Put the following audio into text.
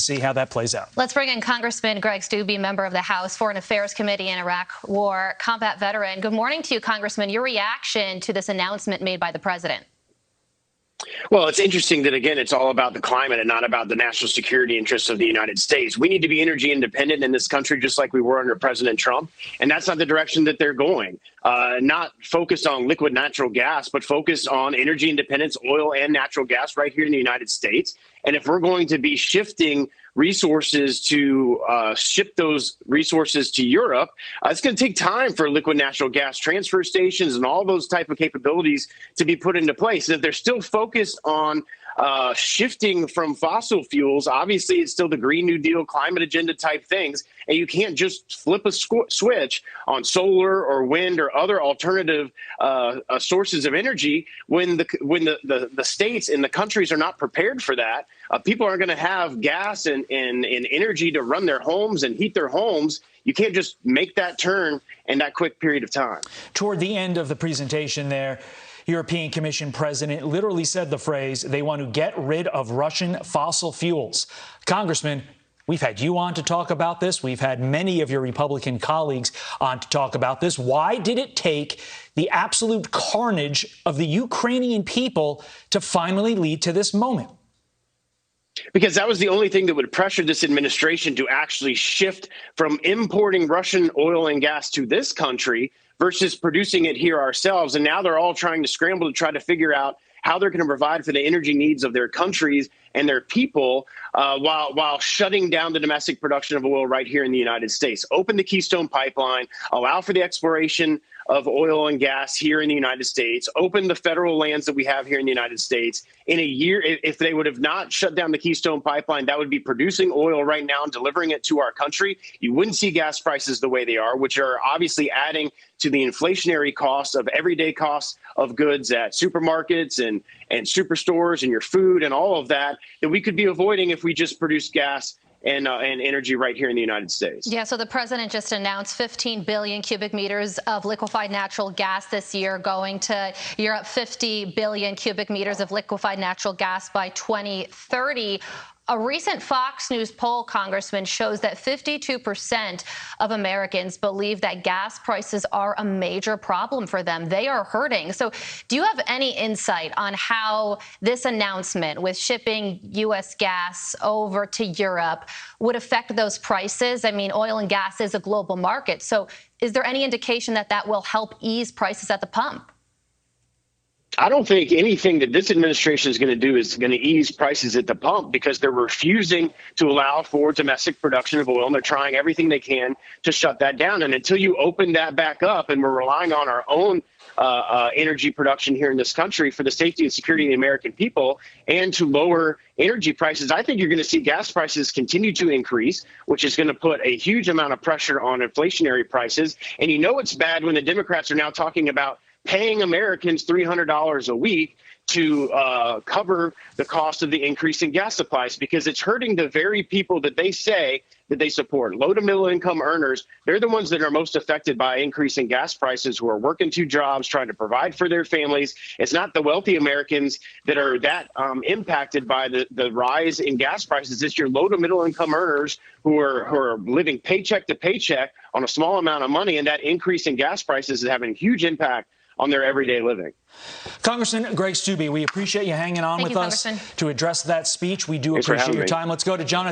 See how that plays out. Let's bring in Congressman Greg Steube, member of the House Foreign Affairs Committee and Iraq War combat veteran. Good morning to you, Congressman. Your reaction to this announcement made by the president? Well, it's interesting that, again, it's all about the climate and not about the national security interests of the United States. We need to be energy independent in this country, just like we were under President Trump. And that's not the direction that they're going. Not focused on liquid natural gas, but focused on energy independence, oil and natural gas right here in the United States. And if we're going to be shifting resources to ship those resources to Europe, it's going to take time for liquid natural gas transfer stations and all those type of capabilities to be put into place. And if they're still focused on shifting from fossil fuels, obviously it's still the Green New Deal, climate agenda type things. And you can't just flip a switch on solar or wind or other alternative sources of energy when the states and the countries are not prepared for that. People aren't going to have gas and energy to run their homes and heat their homes. You can't just make that turn in that quick period of time. Toward the end of the presentation there, European Commission President literally said the phrase, they want to get rid of Russian fossil fuels. Congressman, we've had you on to talk about this. We've had many of your Republican colleagues on to talk about this. Why did it take the absolute carnage of the Ukrainian people to finally lead to this moment? Because that was the only thing that would pressure this administration to actually shift from importing Russian oil and gas to this country versus producing it here ourselves. And now they're all trying to scramble to try to figure out how they're going to provide for the energy needs of their countries and their people while shutting down the domestic production of oil right here in the United States. Open the Keystone Pipeline, allow for the exploration of oil and gas here in the United States, open the federal lands that we have here in the United States. In a year, if they would have not shut down the Keystone Pipeline, that would be producing oil right now and delivering it to our country. You wouldn't see gas prices the way they are, which are obviously adding to the inflationary costs of everyday costs of goods at supermarkets and superstores and your food and all of that we could be avoiding if we just produce gas and energy right here in the United States. Yeah, so the president just announced 15 billion cubic meters of liquefied natural gas this year, going to Europe 50 billion cubic meters of liquefied natural gas by 2030. A recent Fox News poll, Congressman, shows that 52% of Americans believe that gas prices are a major problem for them. They are hurting. So do you have any insight on how this announcement with shipping U.S. gas over to Europe would affect those prices? I mean, oil and gas is a global market. So is there any indication that that will help ease prices at the pump? I don't think anything that this administration is going to do is going to ease prices at the pump, because they're refusing to allow for domestic production of oil, and they're trying everything they can to shut that down. And until you open that back up, and we're relying on our own energy production here in this country for the safety and security of the American people and to lower energy prices, I think you're going to see gas prices continue to increase, which is going to put a huge amount of pressure on inflationary prices. And you know it's bad when the Democrats are now talking about paying Americans $300 a week to cover the cost of the increase in gas supplies, because it's hurting the very people that they say that they support. Low to middle income earners, they're the ones that are most affected by increasing gas prices, who are working two jobs, trying to provide for their families. It's not the wealthy Americans that are impacted by the rise in gas prices. It's your low to middle income earners who are living paycheck to paycheck on a small amount of money, and that increase in gas prices is having a huge impact on their everyday living. Congressman Greg Steube, we appreciate you hanging on with us to address that speech. We do appreciate your time. Let's go to Jonathan.